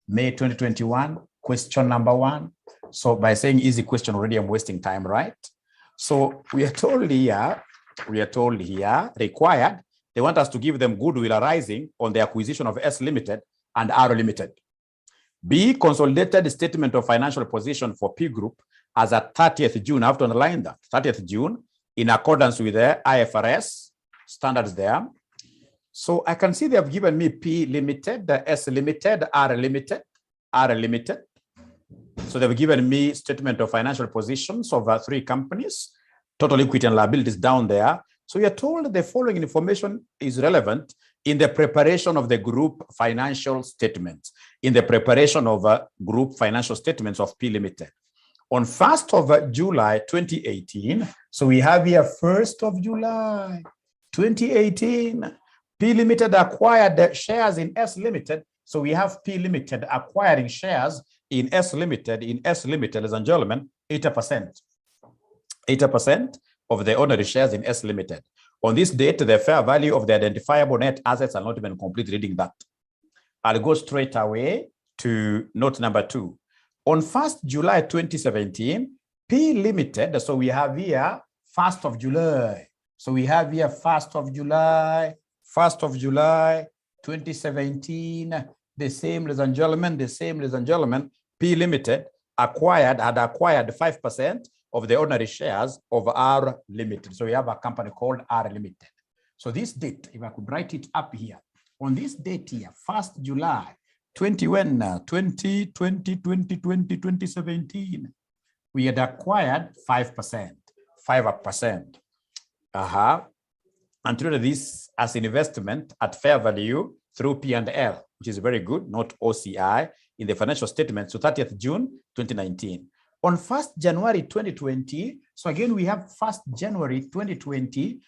May 2021, question number 1. So by saying easy question already, I'm wasting time, right? So we are told here, required, they want us to give them goodwill arising on the acquisition of S Limited and R Limited. B, consolidated statement of financial position for P Group as at 30th June. I have to underline that, 30th June, in accordance with the IFRS standards there. So I can see they have given me P Limited, the S Limited, R Limited. So they've given me statement of financial positions of 3 companies, total equity and liabilities down there. So we are told the following information is relevant in the preparation of the group financial statements, in the preparation of group financial statements of P Limited. On 1st of July 2018, so we have here 1st of July 2018, P Limited acquired the shares in S Limited. So we have P Limited acquiring shares in S Limited, ladies and gentlemen, 80%. 80% of the ordinary shares in S Limited. On this date, the fair value of the identifiable net assets, are not even complete reading that. I'll go straight away to note number 2. On 1st July 2017, P Limited, so we have here 1st of July. So we have here 1st of July 2017, the same, ladies and gentlemen, P Limited had acquired 5% of the ordinary shares of R Limited. So we have a company called R Limited. So this date, if I could write it up here, on this date here, 1st July 2017, we had acquired 5%. And treated this as an investment at fair value through P&L, which is very good, not OCI, in the financial statements to 30th June 2019. On 1st January 2020, so again, we have 1st January 2020,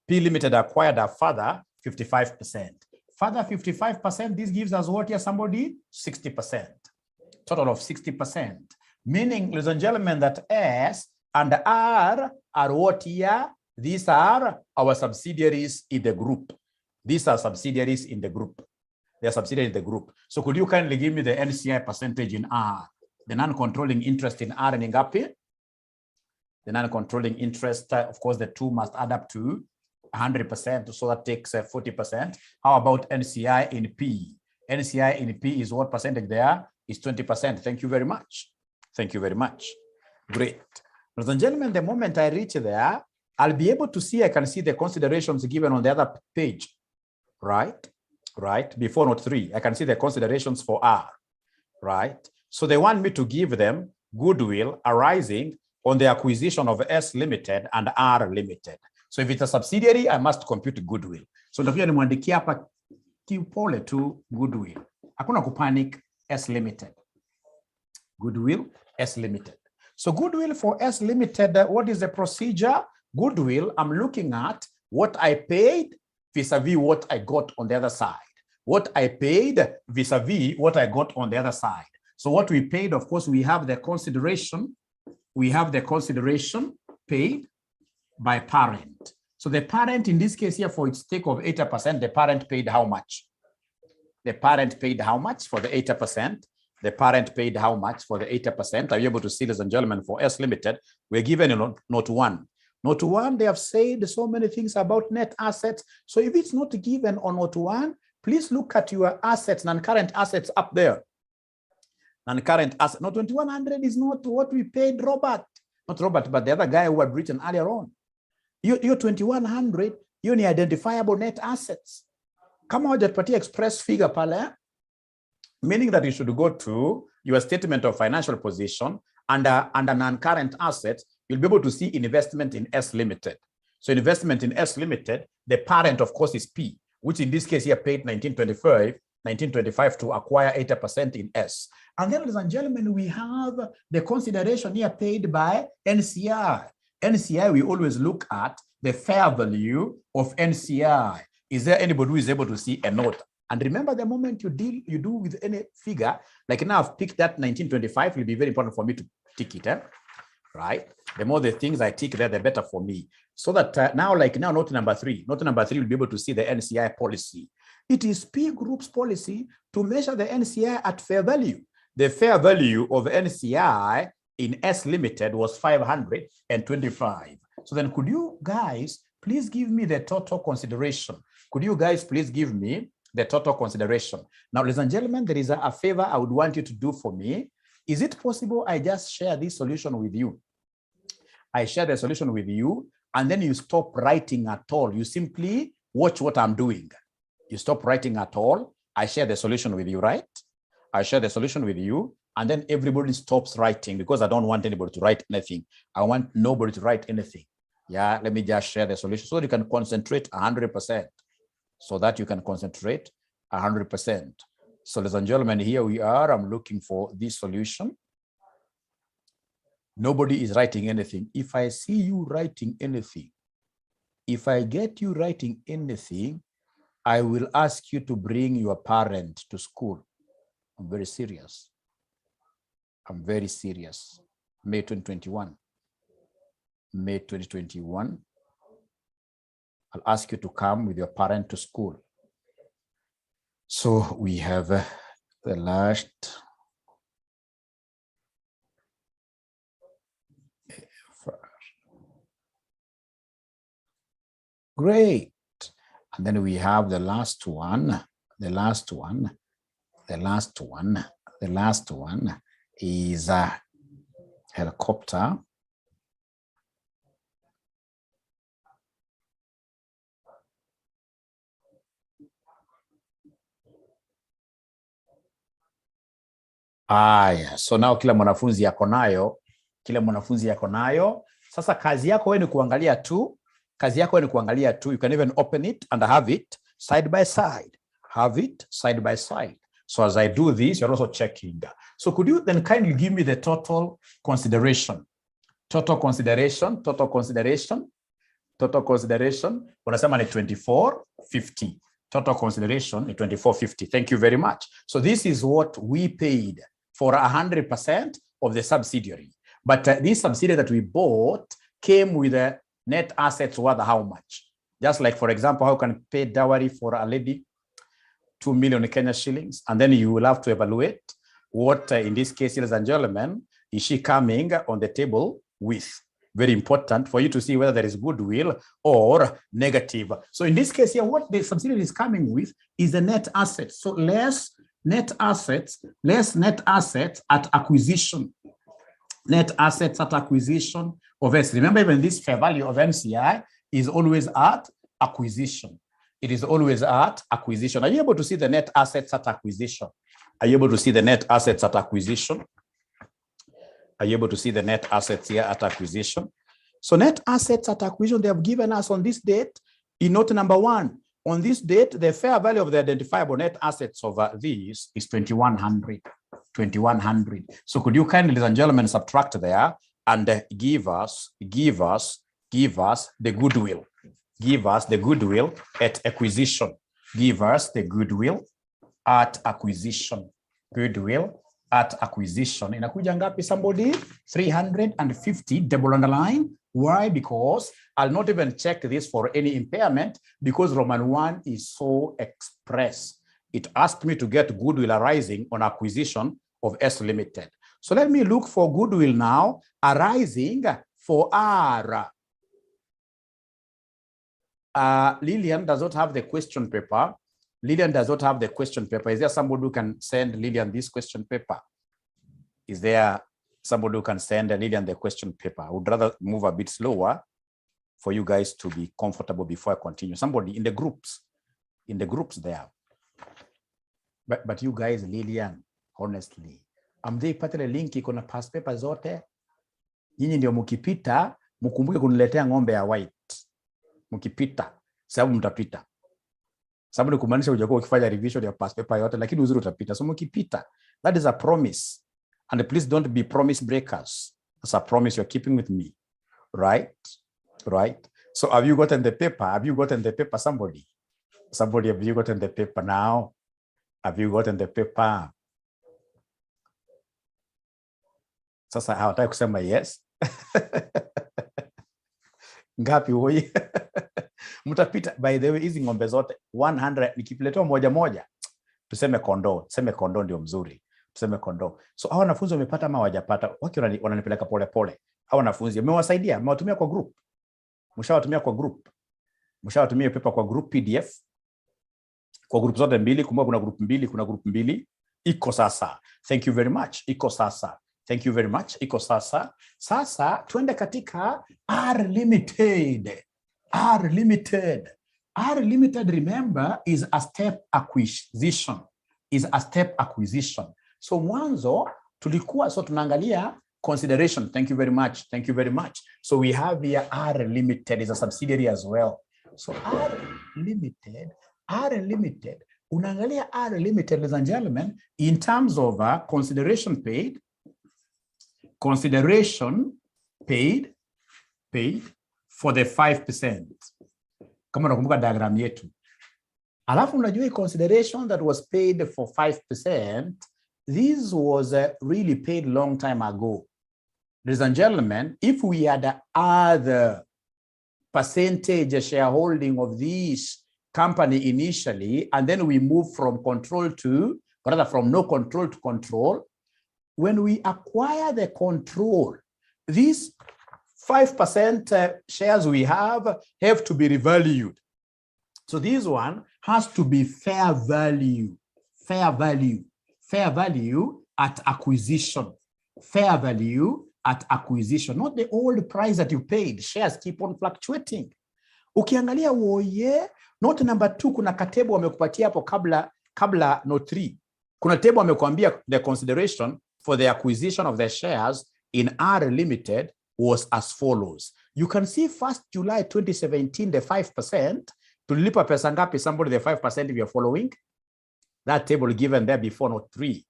P Limited acquired a further 55%. Further 55%, this gives us what here, somebody? 60%. Total of 60%. Meaning, ladies and gentlemen, that S and R are what here? These are our subsidiaries in the group. These are subsidiaries in the group. They are subsidiaries in the group. So could you kindly give me the NCI percentage in R? The non-controlling interest in R and Ngapi? The non-controlling interest, of course, the two must add up to 100%. So that takes 40%. How about NCI in P? NCI in P is what percentage there? Is 20%. Thank you very much. Thank you very much. Great. Ladies and gentlemen, the moment I reach there, I'll be able to see, I can see the considerations given on the other page, right? Before note 3, I can see the considerations for R, right? So they want me to give them goodwill arising on the acquisition of S Limited and R Limited. So if it's a subsidiary, I must compute goodwill. So ndio nimwandikia hapa kipole tu goodwill. Hakuna kupanic, S Limited. Goodwill, S Limited. So goodwill for S Limited, what is the procedure? Goodwill, I'm looking at what I paid vis-a-vis what I got on the other side. What I paid vis-a-vis what I got on the other side. So what we paid, of course, we have the consideration. We have the consideration paid by parent. So the parent, in this case here, for its stake of 80%, the parent paid how much? The parent paid how much for the 80%? The parent paid how much for the 80%? Are you able to see, ladies and gentlemen, for S Limited? We're given in note 1. Note 1, they have said so many things about net assets. So if it's not given on note 1, please look at your assets, non-current assets up there. Non-current asset. Note 2100 is not what we paid Robert. Not Robert, but the other guy who had written earlier on. Your 2100, you need identifiable net assets. Come out that party express figure pale. Meaning that you should go to your statement of financial position under non-current assets. You'll be able to see investment in S Limited. So investment in S Limited, the parent, of course, is P, which in this case here paid 1925 to acquire 80% in S. And then, ladies and gentlemen, we have the consideration here paid by NCI. NCI, we always look at the fair value of NCI. Is there anybody who is able to see a note? And remember, the moment you do with any figure, like now I've picked that 1925, it will be very important for me to tick it, right? The more the things I tick there, the better for me. So that now note number 3. Note number 3 will be able to see the NCI policy. It is P group's policy to measure the NCI at fair value. The fair value of NCI in S Limited was 525. So then could you guys please give me the total consideration? Could you guys please give me the total consideration? Now, ladies and gentlemen, there is a favor I would want you to do for me. Is it possible I just share this solution with you? I share the solution with you, and then you stop writing at all. You simply watch what I'm doing. You stop writing at all. I share the solution with you, right? I share the solution with you, and then everybody stops writing because I don't want anybody to write anything. I want nobody to write anything. Yeah, let me just share the solution so that you can concentrate 100%. So that you can concentrate 100%. So ladies and gentlemen, here we are. I'm looking for this solution. Nobody is writing anything. If I see you writing anything, if I get you writing anything, I will ask you to bring your parent to school. I'm very serious. I'm very serious. May 2021. May 2021. I'll ask you to come with your parent to school. So we have the last. Great. And then we have the last one, the last one, the last one, the last one is a helicopter. Aya, so now kila mwanafunzi yako nayo, Sasa kazi yako wewe ni kuangalia tu, you can even open it and have it side by side. Have it side by side. So as I do this, you're also checking. So could you then kindly give me the total consideration? Total consideration. Unasema ni 2450. Total consideration is 2450. Thank you very much. So this is what we paid for 100% of the subsidiary. But this subsidiary that we bought came with a net assets worth how much? Just like, for example, how you can pay dowry for a lady, 2 million Kenya shillings, and then you will have to evaluate what, in this case, ladies and gentlemen, is she coming on the table with. Very important for you to see whether there is goodwill or negative. So in this case here, what the subsidiary is coming with is the net assets. So less net assets at acquisition. Net assets at acquisition of S. Remember, even this fair value of NCI is always at acquisition. It is always at acquisition. Are you able to see the net assets at acquisition? Are you able to see the net assets at acquisition? Are you able to see the net assets here at acquisition? So net assets at acquisition, they have given us on this date in note number 1. On this date, the fair value of the identifiable net assets of these is 2100. 2100. So could you kindly, ladies and gentlemen, subtract there and give us the goodwill. Give us the goodwill at acquisition. Give us the goodwill at acquisition. Goodwill at acquisition. Inakuja ngapi somebody? 350, double underline. Why? Because I'll not even check this for any impairment because Roman 1 is so express. It asked me to get goodwill arising on acquisition of S Limited. So let me look for goodwill now arising for R. Lillian does not have the question paper. Lillian does not have the question paper. Is there somebody who can send Lillian this question paper? Is there somebody who can send Lillian the question paper? I would rather move a bit slower for you guys to be comfortable before I continue. Somebody in the groups there. But you guys, Lillian, honestly, amjaipata ile link iko na past paper zote. Nyinyi ndio mkipita, mkumbuke kuniletea ng'ombe ya white. Mkipita, sababu mtapita. Sababu ni kumaanisha hujakuwa ukifanya revision ya past paper yote, lakini uzuri utapita. So mkipita, that is a promise. And please don't be promise breakers. That's a promise you're keeping with me. Right? Right? So have you gotten the paper? Have you gotten the paper, somebody? Somebody, have you gotten the paper now? Have you gotten the paper? Sasa hawataka kusema yes. Ngapi hoi? Mtapita, by the way, hizi ng'ombe zote 100 nikipiletea moja, tuseme kondoo ndio mzuri. Tuseme kondoo. So hao wanafunzi wamepata ama hawajapata? Waki wananipeleka pole. Hao wanafunzi mmewasaidia, mmewatumia kwa group. Mshawatumia kwa group. Mshawatumia paper kwa group PDF. Kwa group zote mbili, kumbuka kuna group mbili. Iko sasa. Thank you very much. Iko sasa. Thank you very much. Iko sasa. Sasa tuende katika R limited. R limited, remember, is a step acquisition. So mwanzo tulikuwa tunaangalia consideration. Thank you very much. So we have here R limited is a subsidiary as well. So R limited, unaangalia R limited, ladies and gentlemen, in terms of consideration paid for the 5%. Kama unakumbuka diagram yetu. Alafu unajua consideration that was paid for 5%, this was really paid long time ago. Ladies and gentlemen, if we had other percentage shareholding of this company initially, and then we move from no control to control, when we acquire the control, these 5% shares we have to be revalued. So this one has to be fair value at acquisition. Fair value at acquisition, not the old price that you paid. Shares keep on fluctuating. Ukiangalia note number 2, kuna katebo wamekupatia hapo kabla note 3. Kuna table wamekuambia the consideration for the acquisition of the shares in R limited was as follows. You can see 1st July 2017, the 5%. Tulilipa pesa ngapi? Somebody, the 5% if you're following. That table given there before note 3.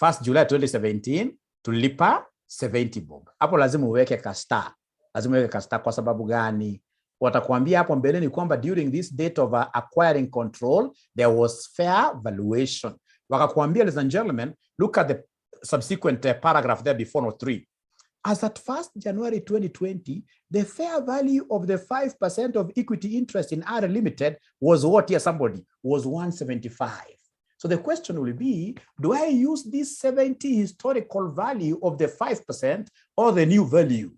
1st July 2017, tulilipa 70 bob. Hapo lazima uweke ka star. Kwa sababu gani? Watakuambia hapo mbeleni kwamba during this date of acquiring control, there was fair valuation. Wakakuambia, ladies and gentlemen, look at the subsequent paragraph there before note 3. As at 1st January 2020, the fair value of the 5% of equity interest in R Limited was what here, somebody? Was 175. So the question will be, do I use this 70 historical value of the 5% or the new value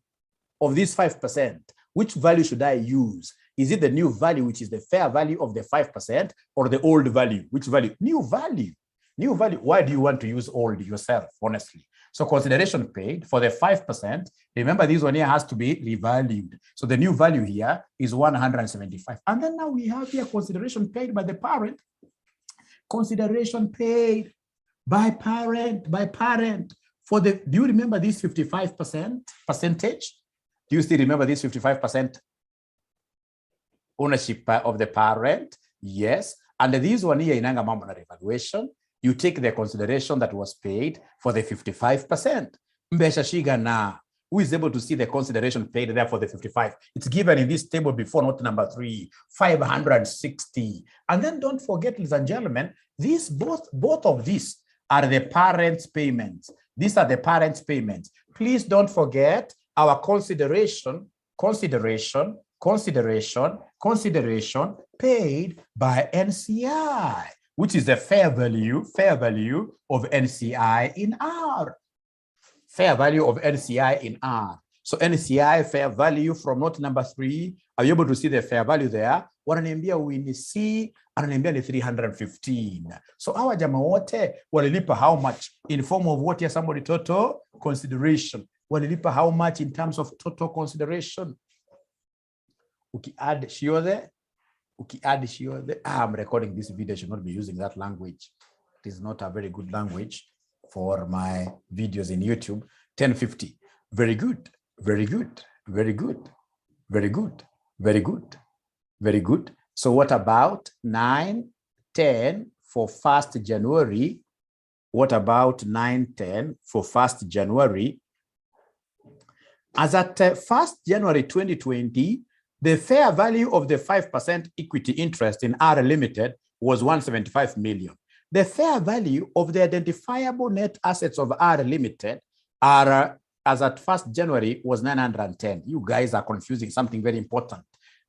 of this 5%? Which value should I use? Is it the new value, which is the fair value of the 5%, or the old value? Which value? New value. Why do you want to use old yourself, honestly? So consideration paid for the 5%, remember this one here has to be revalued. So the new value here is 175. And then now we have here consideration paid by the parent. Consideration paid by parent for the, do you remember this 55% percentage? Do you still remember this 55% ownership of the parent? Yes. And this one here inanga mambo na revaluation. You take the consideration that was paid for the 55%. Mbesha shiga na, who is able to see the consideration paid there for the 55? It's given in this table before note number 3, 560. And then don't forget, ladies and gentlemen, these both of these are the parents' payments. These are the parents' payments. Please don't forget our consideration paid by NCI, which is the fair value of NCI in R. Fair value of NCI in R. So NCI fair value from note number 3. Are you able to see the fair value there? Wananiambia wini C, ananiambia ni 315. So our jamaa wote walilipa how much in form of what here, somebody? Total consideration. Walilipa how much in terms of total consideration? Uki-add shiode. I'm recording this video. I should not be using that language. It is not a very good language for my videos in YouTube. 1050. Very good. So what about 910 for 1st January? What about 910 for 1st January? As at 1st January 2020, the fair value of the 5% equity interest in R Limited was 175 million. The fair value of the identifiable net assets of R Limited are, as at 1st January, was 910. You guys are confusing something very important.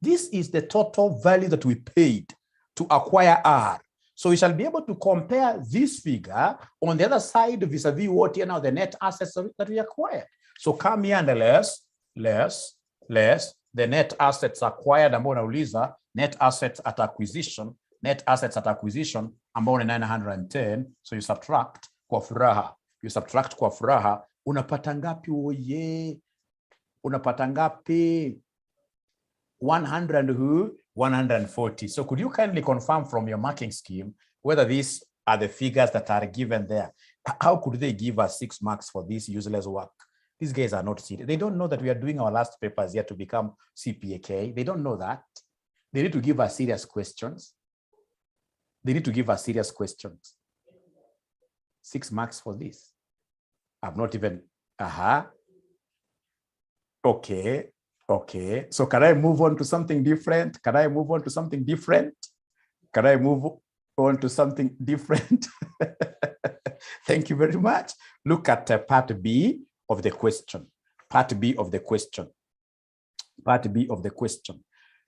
This is the total value that we paid to acquire R. So we shall be able to compare this figure on the other side vis-a-vis what here now the net assets that we acquired. So come here and less the net assets acquired ambao unauliza net assets at acquisition ambao ni 910. So you subtract kwa furaha, unapata ngapi oye? Unapata ngapi? 140. So could you kindly confirm from your marking scheme whether these are the figures that are given there? How could they give us 6 marks for this useless work? These guys are not serious. They don't know that we are doing our last papers here to become CPAK. They don't know that. They need to give us serious questions. 6 marks for this. I've not even, Okay, so can I move on to something different? Thank you very much. Look at part B of the question.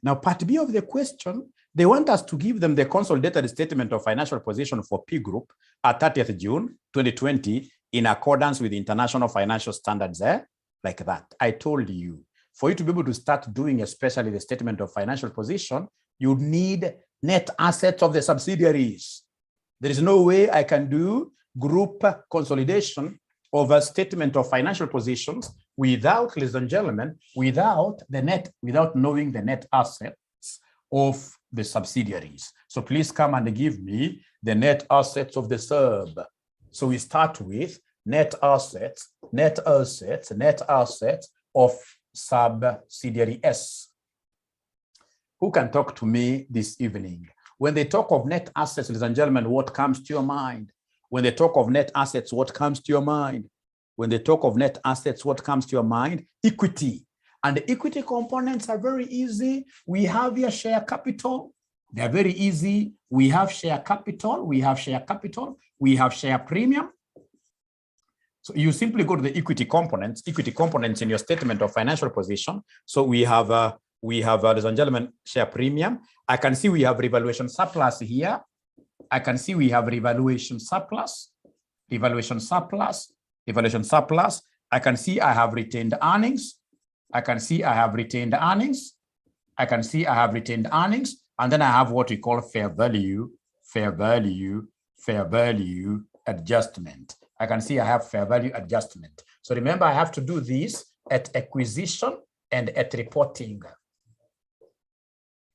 Now, part B of the question, they want us to give them the consolidated statement of financial position for P Group at 30th June 2020 in accordance with international financial standards, like that. I told you, for you to be able to start doing especially the statement of financial position, you need net assets of the subsidiaries. There is no way I can do group consolidation of a statement of financial positions without, ladies and gentlemen, without knowing the net assets of the subsidiaries. So please come and give me the net assets of the sub. So we start with net assets of subsidiary S. Who can talk to me this evening? When they talk of net assets, ladies and gentlemen, what comes to your mind? When they talk of net assets, what comes to your mind? When they talk of net assets, what comes to your mind? Equity. And the equity components are very easy. We have here share capital. They're very easy. We have share capital. We have share premium. So you simply go to the equity components in your statement of financial position. So we have, ladies and gentlemen, share premium. I can see we have revaluation surplus here. I can see we have revaluation surplus. I can see I have retained earnings. And then I have what we call fair value adjustment. I can see I have fair value adjustment. So remember, I have to do this at acquisition and at reporting.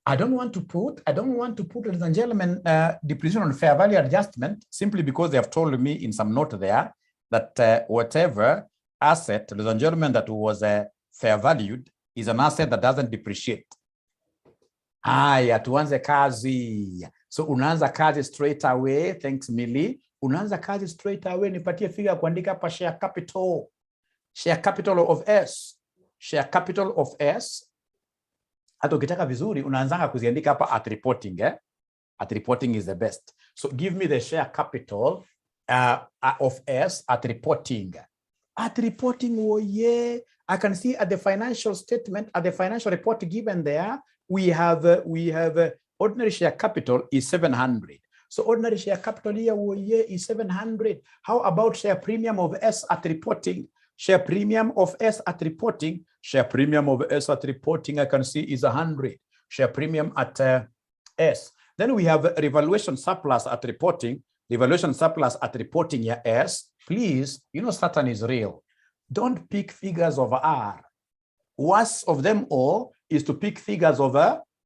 I don't want to put, ladies and gentlemen, depreciation on fair value adjustment, simply because they have told me in some note there that whatever asset, ladies and gentlemen, that was fair valued is an asset that doesn't depreciate. Aya, tuanze kazi. So unaanza kazi straight away. Thanks, Millie. Unaanza kazi straight away. Nipatie figure kuandika hapa share capital. Share capital of S. Hata ukitaka vizuri, unaanzanga kuziandika hapa at reporting. At reporting is the best. So give me the share capital of S at reporting. At reporting, oh yeah. I can see at the financial statement, at the financial report given there, we have ordinary share capital is 700. So ordinary share capital here is 700. How about share premium of S at reporting? Share premium of S at reporting. I can see is 100. Share premium at S. Then we have revaluation surplus at reporting. Revaluation surplus at reporting here S. Please, you know Satan is real. Don't pick figures of R. Worst of them all is to pick figures of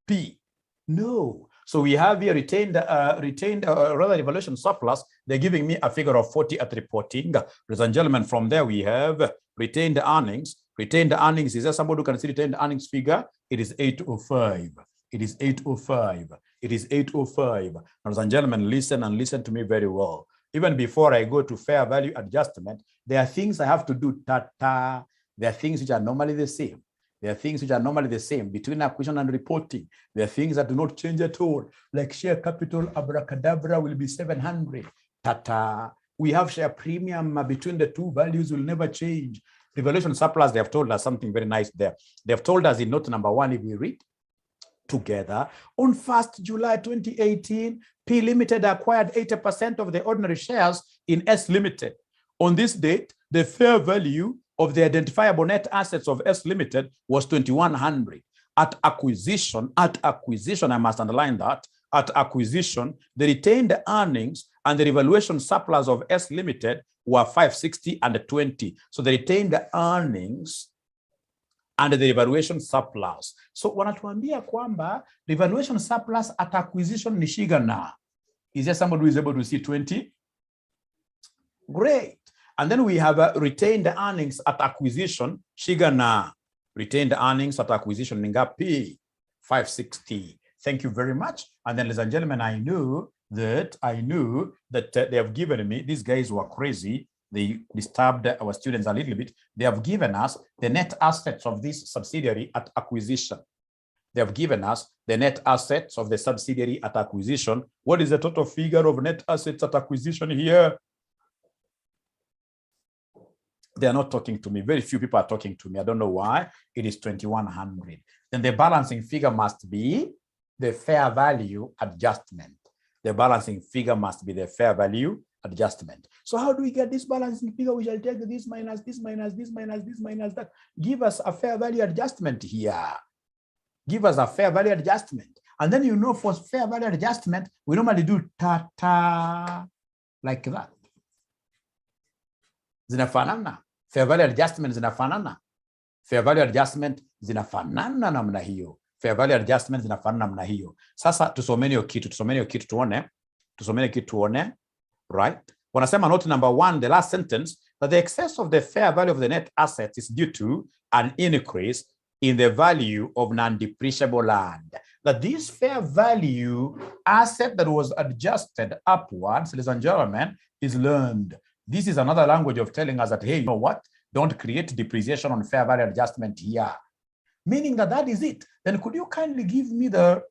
P. No. So we have here retained revaluation surplus. They're giving me a figure of 40 at reporting. Ladies and gentlemen, from there we have retained earnings. Retained earnings, is there somebody who can see retained earnings figure? It is 805. Ladies and gentlemen, listen and listen to me very well. Even before I go to fair value adjustment, there are things I have to do. There are things which are normally the same. Between acquisition and reporting. There are things that do not change at all. Like share capital, abracadabra will be 700. We have share premium between the two values will never change. Revaluation surplus, they have told us something very nice there. They have told us in note number 1, if we read, together. On 1st July 2018, P Limited acquired 80% of the ordinary shares in S Limited. On this date, the fair value of the identifiable net assets of S Limited was 2,100. At acquisition, I must underline that, at acquisition, the retained earnings and the revaluation surplus of S Limited were 560 and 20. So the retained earnings and the revaluation surplus. So wanatuambia kwamba revaluation surplus at acquisition ni shiga na. Is there somebody who is able to see 20? Great. And then we have retained earnings at acquisition, shiga na. Retained earnings at acquisition ningapi? 560. Thank you very much. And then, ladies and gentlemen, I knew that they have given me, these guys were crazy. They disturbed our students a little bit. They have given us the net assets of this subsidiary at acquisition. They have given us the net assets of the subsidiary at acquisition. What is the total figure of net assets at acquisition here? They are not talking to me. Very few people are talking to me. I don't know why. It is 2,100. Then the balancing figure must be the fair value adjustment. The balancing figure must be the fair value adjustment. So how do we get this balancing figure? We shall take this minus this minus this minus this minus that. Give us a fair value adjustment here. Give us a fair value adjustment. And then, you know, for fair value adjustment, we normally do ta-ta like that. Zinafanana. Fair value adjustment zinafanana. Fair value adjustment zinafanana namna hiyo. Fair value adjustment zinafanana namna hiyo. Sasa tusomeni hiyo kitu tuone. Right? Wanasema note number 1, the last sentence, that the excess of the fair value of the net assets is due to an increase in the value of non-depreciable land. That this fair value asset that was adjusted upwards, ladies and gentlemen, is learned. This is another language of telling us that, hey, you know what? Don't create depreciation on fair value adjustment here. Meaning that is it. Then could you kindly give me the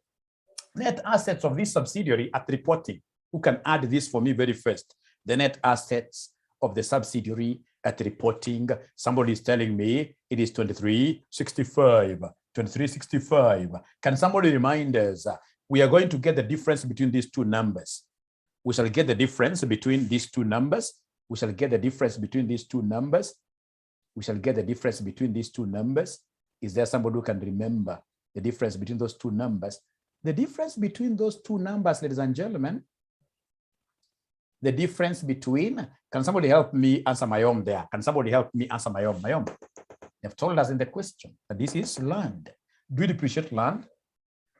net assets of this subsidiary at reporting? Who can add this for me very first? The net assets of the subsidiary at reporting. Somebody is telling me it is 2365. 2365. Can somebody remind us? We are going to get the difference between these two numbers. We shall get the difference between these two numbers. We shall get the difference between these two numbers. We shall get the difference between these two numbers. Is there somebody who can remember the difference between those two numbers? The difference between those two numbers, ladies and gentlemen, the difference between, can somebody help me answer my own there? Can somebody help me answer my own? They've told us in the question that this is land. Do you depreciate land?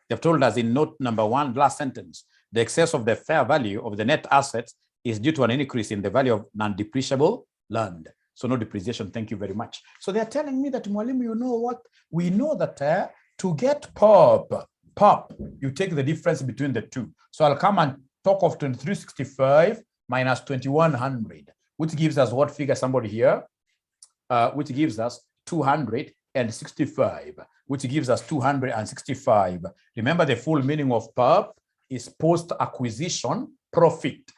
They've told us in note number 1, last sentence, the excess of the fair value of the net assets is due to an increase in the value of non-depreciable land. So no depreciation, thank you very much. So they're telling me that, Mwalimu, you know what? We know that to get POP, you take the difference between the two. So I'll come and talk of 2365 minus 2100, which gives us what figure, somebody here? Which gives us 265, which gives us 265. Remember, the full meaning of POP is post-acquisition profit.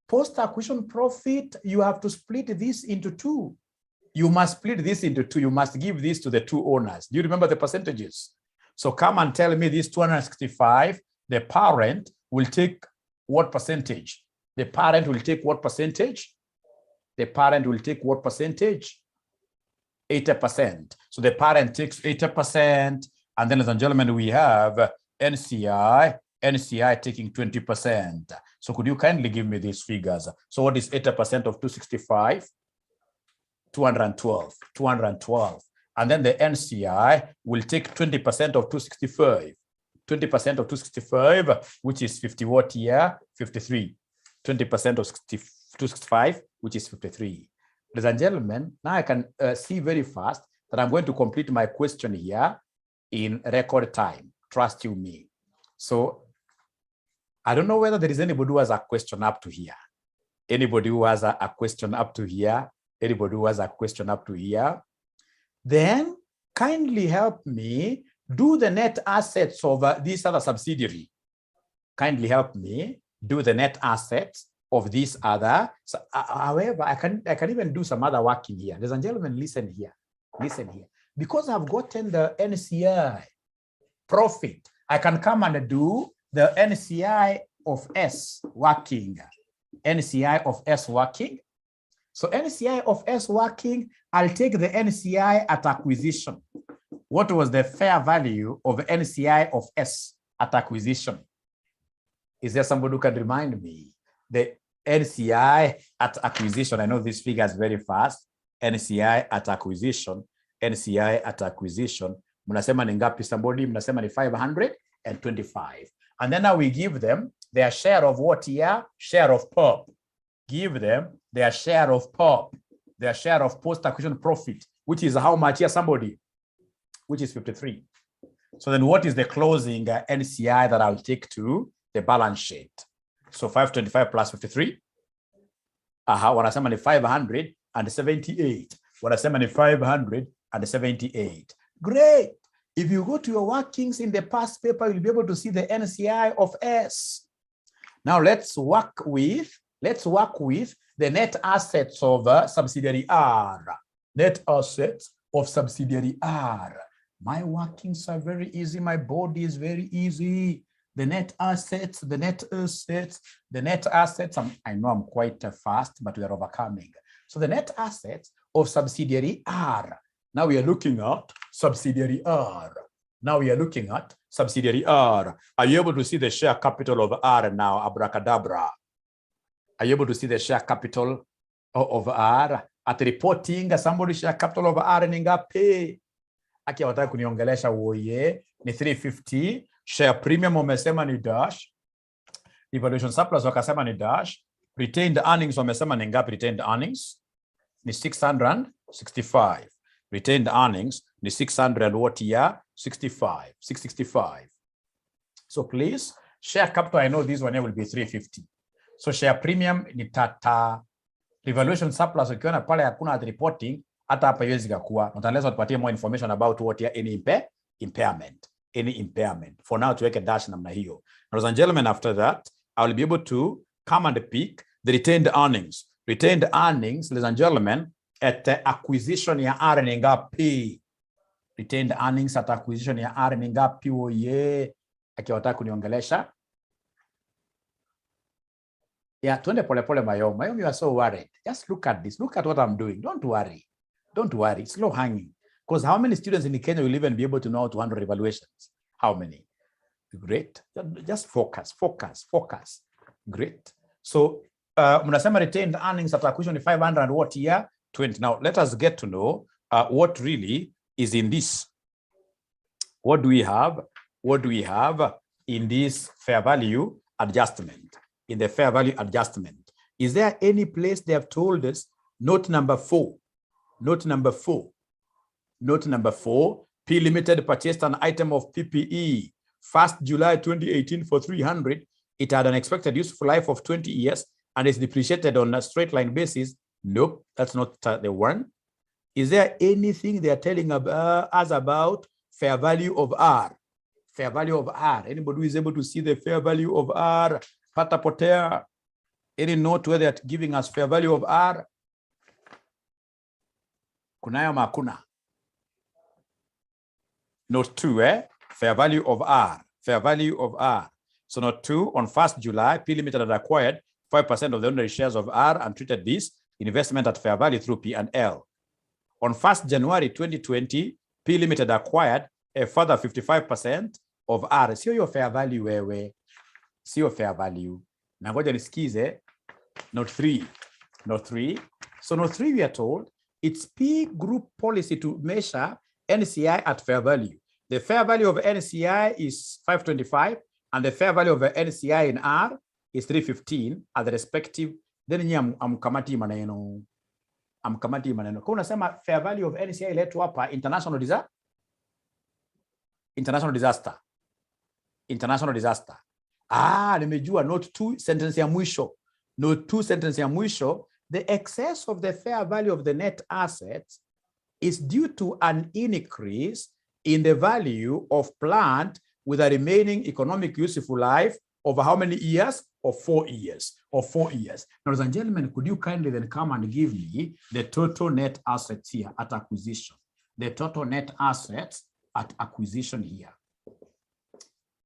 Post-acquisition profit, you have to split this into two. You must split this into two. You must give this to the two owners. Do you remember the percentages? So come and tell me this 265, the parent will take what percentage? The parent will take what percentage? The parent will take what percentage? 80%. So the parent takes 80%. And then, ladies and gentlemen, we have NCI taking 20%. So could you kindly give me these figures? So what is 80% of 265? 212. And then the NCI will take 20% of 265. 20% of 265, which is 50 what year? 53. 20% of 265, which is 53. Ladies and gentlemen, now I can see very fast that I'm going to complete my question here in record time. Trust you me. So I don't know whether there is anybody who has a question up to here. Anybody who has a question up to here? Anybody who has a question up to here? Then kindly help me do the net assets of this other subsidiary. Kindly help me do the net assets of this other. So, however, I can even do some other work in here. Ladies and gentlemen, listen here. Listen here. Because I've gotten the NCI profit. I can come and do the NCI of S working. NCI of S working. So NCI of S working, I'll take the NCI at acquisition. What was the fair value of NCI of S at acquisition? Is there somebody who can remind me? The NCI at acquisition. I know this figure is very fast. NCI at acquisition. NCI at acquisition. Mnasema ni ngapi somebody? Mnasema ni 525. And then now we give them their share of what here? Share of POP. Give them their share of POP, their share of post-acquisition profit, which is how much here, somebody? Which is 53. So then what is the closing NCI that I'll take to the balance sheet? So 525 plus 53. Wanasema ni 578. Wanasema ni 578. Great. If you go to your workings in the past paper, you'll be able to see the NCI of S. Now let's work with the net assets of subsidiary R. Net assets of subsidiary R. My workings are very easy. My body is very easy. The net assets, the net assets, the net assets. I know I'm quite fast, but we are overcoming. So the net assets of subsidiary R. Now we are looking at subsidiary R. Now we are looking at subsidiary R. Are you able to see the share capital of R now? Abracadabra. Are you able to see the share capital of R? At reporting, somebody share capital of R ni ngapi? Aki wataka kuniongelesha woye ni 350. Share premium wamesema ni dash. Evaluation surplus wakasema ni dash. Retained earnings wamesema ni ngapi? Retained earnings ni 665. Retained earnings ni 600 what year? 665. So please, share capital, I know this one here will be 350. So share premium ni tata. Revaluation surplus ukiona pale hakuna at reporting, hata hapa iwezi kakuwa. Unless watupatie more information about what here any impairment. Any impairment. For now, tuweke dash namna hiyo. Ladies and gentlemen, after that, I will be able to come and pick the retained earnings. Retained earnings, ladies and gentlemen, at acquisition ya R ni ngapi? Retained earnings at acquisition ya R ni ngapi? Oye, akiwataka kuniongelesha. Yeah, tuende pole pole Mayom. Mayom, you are so worried. Just look at this. Look at what I'm doing. Don't worry. Don't worry. It's low hanging. Because how many students in Kenya will even be able to know how to handle evaluations? How many? Great. Just focus. Great. So, mnasema retained earnings at acquisition 500 what year? 20. Now, let us get to know what really is in this. What do we have? What do we have in this fair value adjustment? In the fair value adjustment, is there any place they have told us? Note number 4. Note number 4. Note number 4. P Limited purchased an item of PPE 1st July 2018 for 300. It had an expected useful life of 20 years and is depreciated on a straight line basis. Nope, that's not the one. Is there anything they are telling us about fair value of R? Fair value of R. Anybody who is able to see the fair value of R? Pata potea. Any note where they are giving us fair value of R? Kunayo makuna. Note 2, fair value of R. Fair value of R. So note 2, on 1st July, P Limited had acquired 5% of the ordinary shares of R and treated this investment at fair value through P&L. On 1st January 2020, P Limited acquired a further 55% of R. Sio your fair value wewe. Sio fair value. Na ngoja nisikize. Note 3. Note 3. So note 3 we are told it's P group policy to measure NCI at fair value. The fair value of NCI is 525 and the fair value of NCI in R is 315 at the respective. Then amkamati maneno. Amkamati maneno. Kwa unasema fair value of NCI iletwa hapa international disaster. International disaster. International disaster. Nimejua note 2 sentence ya mwisho. Note 2 sentence ya mwisho, the excess of the fair value of the net assets is due to an increase in the value of plant with a remaining economic useful life over how many years? Of 4 years. Of 4 years. Now, ladies and gentlemen, could you kindly then come and give me the total net assets here at acquisition? The total net assets at acquisition here.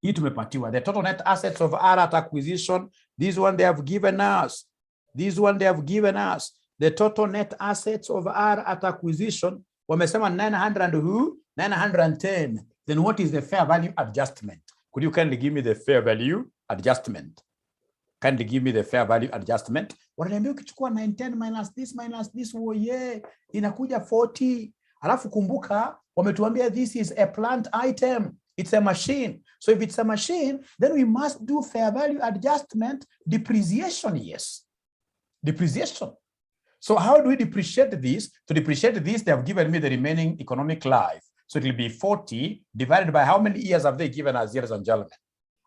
Hii tumepatiwa. The total net assets of R at acquisition. This one they have given us. This one they have given us. The total net assets of R at acquisition. Wamesema 910. Then what is the fair value adjustment? Could you kindly give me the fair value adjustment? Kindly give me the fair value adjustment. Wananiambia ukichukua 910 minus this, oh yeah, inakuja 40. Alafu kumbuka, wametuambia this is a plant item. It's a machine. So if it's a machine, then we must do fair value adjustment, depreciation, yes. Depreciation. So how do we depreciate this? To depreciate this, they have given me the remaining economic life. So it will be 40 divided by how many years have they given us, ladies and gentlemen?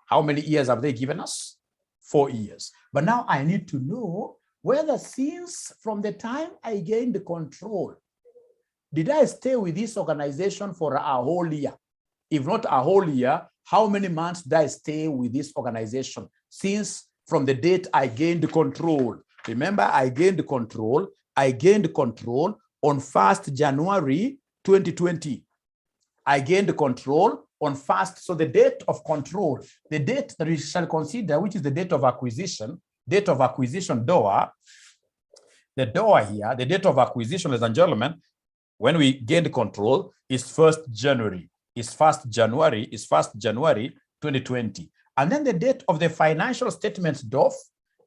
How many years have they given us? 4 years. But now I need to know whether since from the time I gained the control, did I stay with this organization for a whole year? If not a whole year, how many months did I stay with this organization since from the date I gained control? Remember, I gained control on 1st January 2020. I gained control on 1st. So the date of control, the date that we shall consider, which is the date of acquisition, DOA, the DOA here, the date of acquisition, ladies and gentlemen, when we gained control is 1st January, is 1st January 2020. And then the date of the financial statements, DOF,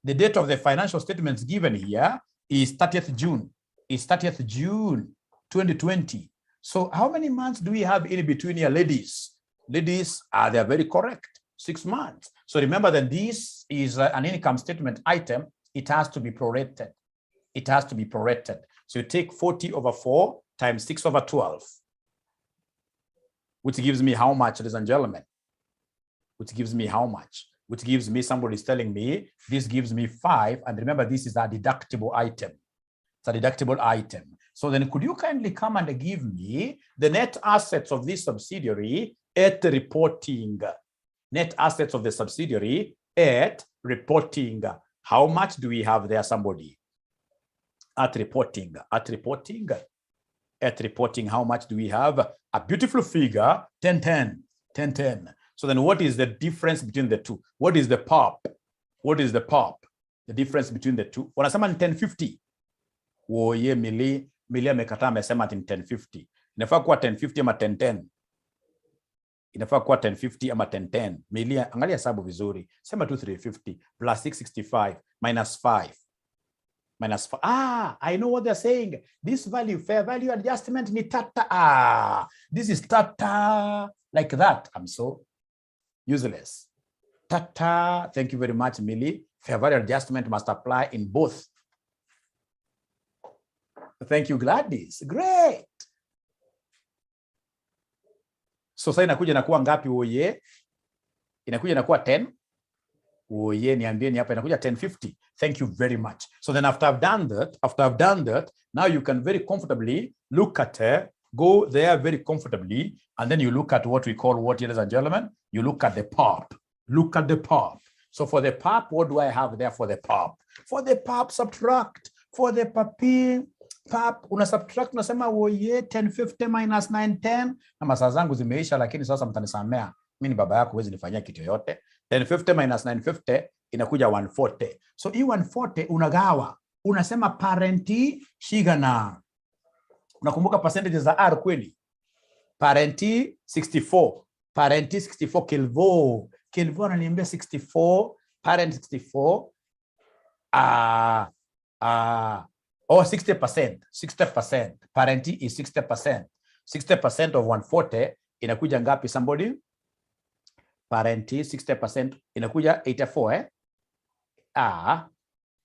the date of the financial statements given here is 30th June, 2020. So how many months do we have in between here, ladies? Ladies, they're very correct, 6 months. So remember that this is an income statement item. It has to be prorated. It has to be prorated. So you take 40 over 4 times 6 over 12, which gives me how much, ladies and gentlemen? Which gives me how much? Which gives me, somebody's telling me, this gives me 5. And remember, this is a deductible item. It's a deductible item. So then could you kindly come and give me the net assets of this subsidiary at reporting? Net assets of the subsidiary at reporting. How much do we have there, somebody? At reporting, how much do we have? A beautiful figure, 1010. So then what is the difference between the two? What is the POP? The difference between the two. Wanasema ni 1050. Oh yeah, Mili amekataa, amesema ni 1050. Inafaa kuwa 1050 ama 1010. Inafaa kuwa 1050 ama 1010. Mili, angalia hesabu vizuri. Sema 2350 plus 665 minus 5. I know what they're saying. This value, fair value adjustment ni tata. This is tata like that. I'm so useless. Tata, thank you very much, Millie. Fair value adjustment must apply in both. Thank you, Gladys. Great. So sasa inakuja inakuwa ngapi oye? Inakuja inakuwa 10. Oye, niambieni hapa inakuja 1050. Thank you very much. So then after I've done that, now you can very comfortably look at go there very comfortably, and then you look at what we call, what, ladies and gentlemen? You look at the POP. Look at the POP. So for the POP, what do I have there for the POP? For the POP, subtract. For the POP, una subtract, unasema oye, 1050 minus 910. Na masaa zangu zimeisha, lakini sasa mtanisamea. Mimi ni baba yako, huwezi nifanyia kitu yote. 1050 minus 950 inakuja 140. So hii 140 unagawa. Unasema parenti shigana. Unakumbuka percentages za R kweli? Parenti 64. Parenti 64 Kelvo. Kelvo ananiambia 64. Parent 64. 60%. 60%. Parenti is 60%. 60% of 140 inakuja ngapi, somebody? Parenti 60% inakuja 84,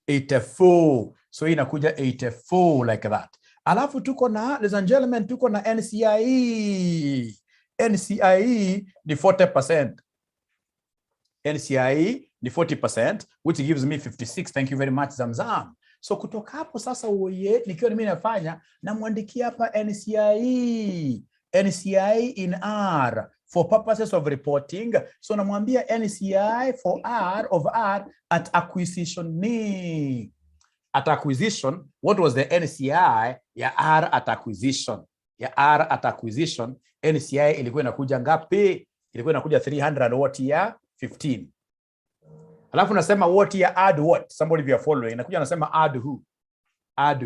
84. So inakuja 84 like that. Alafu tuko na, ladies and gentlemen, tuko na NCIE. NCIE ni 40%. NCIE ni 40%, which gives me 56. Thank you very much, Zamzam. So kutoka hapo sasa uye, nikiwa mimi nafanya, namwandikia hapa NCIE. NCIE in R for purposes of reporting. So namwambia NCIE for R of R at acquisition ni. At acquisition, what was the NCI ya R at acquisition? Ya R at acquisition, NCI ilikuwa inakuja ngapi? ilikuwa inakuja 300 what year 15. Alafu nasema what year add what? Somebody if you are following. Inakuja nasema add who? Add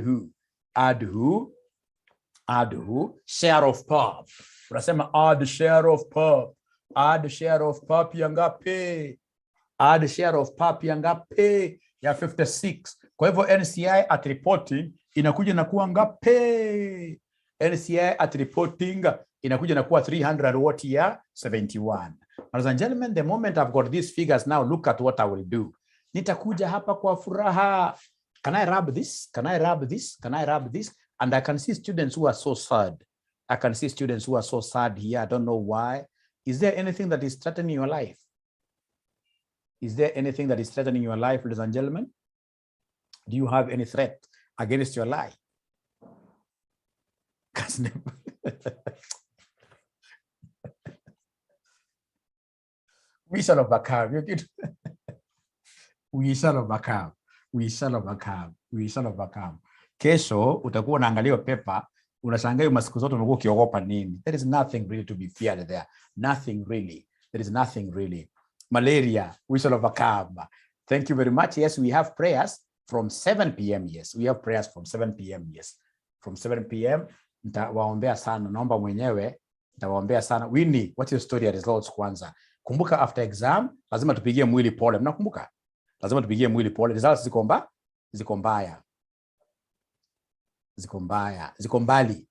who? Share of pop. Unasema add share of pop. Add share of pop ya ngapi? Add share of pop ya ngapi? Ya 56. Kwa hivyo NCI at reporting inakuja na kuwa ngapi? NCI at reporting inakuja na kuwa 300 what year 71. Ladies and gentlemen, the moment I've got these figures now, look at what I will do. Nitakuja hapa kwa furaha. Can I rub this? Can I rub this? Can I rub this? And I can see students who are so sad. I can see students who are so sad here. I don't know why. Is there anything that is threatening your life? Is there anything that is threatening your life, ladies and gentlemen? Do you have any threat against your life? We shall overcome. We shall overcome. We shall overcome. We shall overcome. Kesho utakuwa unaangalia pepa, unashangaa masiku zote umekuwa ukiogopa nini? There is nothing really to be feared there. Nothing really. There is nothing really. Malaria, we shall overcome. Thank you very much. Yes, we have prayers from 7 p.m. Yes, we have prayers from 7 p.m. Yes, from 7 p.m. Nitawaombea sana, naomba mwenyewe nitawaombea sana. Winnie, what's your story ya results kwanza? Kumbuka after exam lazima tupigie mwili pole. Mnakumbuka? Lazima tupigie mwili pole. Results ziko mbaya. Ziko mbali.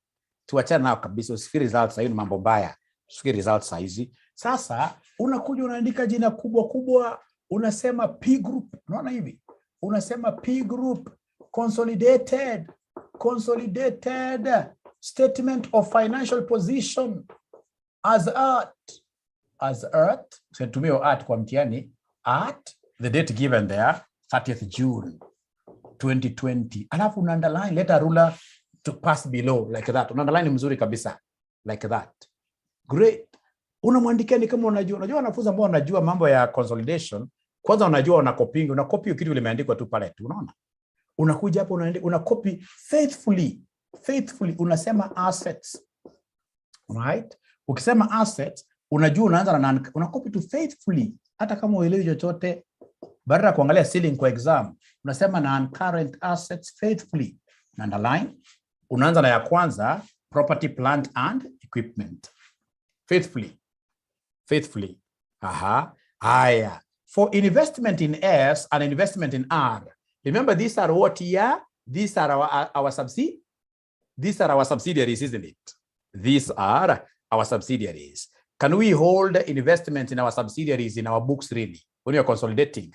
Tuachane nao kabisa. Usifikiri results hizo ni mambo mbaya. Usifikiri results hizi. Sasa unakuja unaandika jina kubwa, unasema P group. Unaona hivi? Unasema P group consolidated statement of financial position as at tumio at kwa mtihani at the date given there 30th June 2020. Alafu una underline, let a ruler to pass below like that. Una underline mzuri kabisa like that. Great. Unamwandikia ni kama unajua wanafunzi ambao wanajua mambo ya consolidation, kwanza unajua una copy kitu limeandikwa tu pale tu, unaona? Unakuja hapo una copy faithfully unasema assets. Right? Ukisema assets, unajua unaanza na una copy tu faithfully hata kama uelewi chochote. Baada ya kuangalia ceiling kwa exam, unasema non-current assets faithfully. Na underline, unaanza na ya kwanza property, plant and equipment. Faithfully. Aha. Haya. For investment in S and investment in R. Remember, these are what year? These are our subsidiaries, isn't it? These are our subsidiaries. Can we hold investment in our subsidiaries in our books really? When you're consolidating,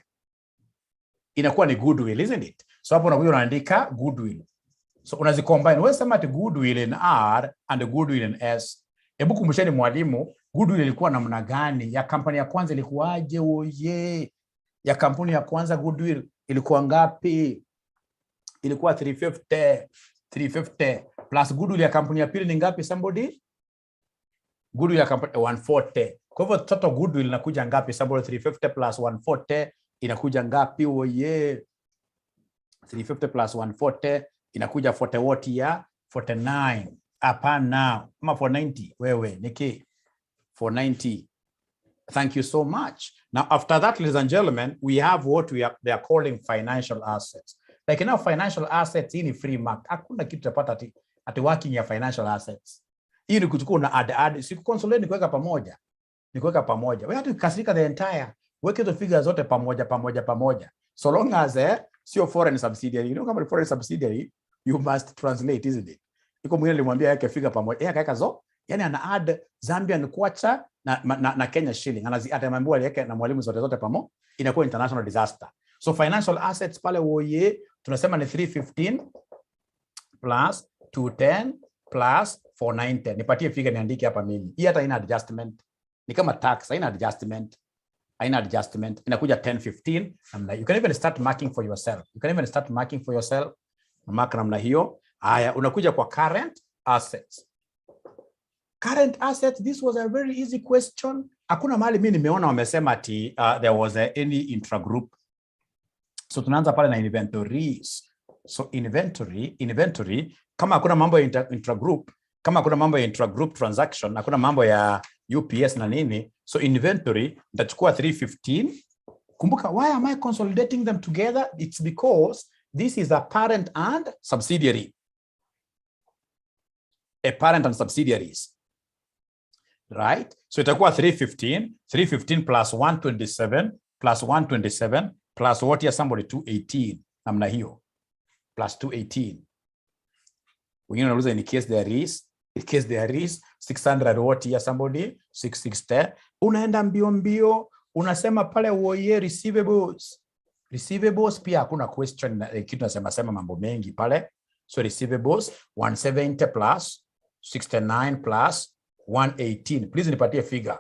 inakuwa ni goodwill, isn't it? So hapo unakuja unaandika goodwill. So unazicombine. Wewe sema ati goodwill in R and goodwill in S. Hebu kumbusheni mwalimu, goodwill ilikuwa namna gani? Ya kampuni ya kwanza ilikuwaje? Oye. Ya kampuni ya kwanza goodwill ilikuwa ngapi? Ilikuwa 350 plus goodwill ya kampuni ya pili ni ngapi somebody? Goodwill ya kampuni 140. Kwa hivyo total goodwill inakuja ngapi somebody? 350 plus 140 inakuja ngapi? Oye. 350 plus 140 inakuja 40 what ya 49. Hapana, kama 490 wewe niki 490. Thank you so much. Now after that, ladies and gentlemen, we have what they are calling financial assets. Like now financial assets hii ni free mark. Hakuna kitu utapata ati working ya financial assets. Hii ni kuchukua na add siku consolidate ni kuweka pamoja. Wewe hata ukasirika the entire weke hizo figures zote pamoja. So long as sio foreign subsidiary. You know kama foreign subsidiary you must translate, isn't it? Iko mwingine nilimwambia yake figure pamoja. Yeye akaweka zo, yani ana add Zambian kwacha na Kenya shilling. Atamwambia yake na mwalimu zote pamoja, inakuwa international disaster. So financial assets pale woye tunasema ni 315 plus 210 plus 490. Nipatie figure niandike hapa mimi. Hii hata ina adjustment. Ni kama tax, haina adjustment. Inakuja 1015. You can even start marking for yourself. Mark namna hiyo. Haya, unakuja kwa current assets. This was a very easy question. Hakuna mahali mimi nimeona wamesema ati there was any intragroup. So tunaanza pale na inventories. So inventory kama hakuna mambo ya intragroup, kama hakuna mambo ya intragroup transaction, hakuna mambo ya UPS na nini. So inventory nitachukua 315. Kumbuka, why am I consolidating them together? It's because this is a parent and subsidiary. A parent and subsidiaries. Right? So itakuwa 315 plus 127 plus 127 plus what here somebody 218. Namna hiyo. Plus 218. Wengine wanauliza in case there is 600 what here somebody 660. Unaenda mbio unasema pale woye receivables pia hakuna question, kitu nasema mambo mengi pale. So receivables 170 plus 69 plus 118. Please nipatie figure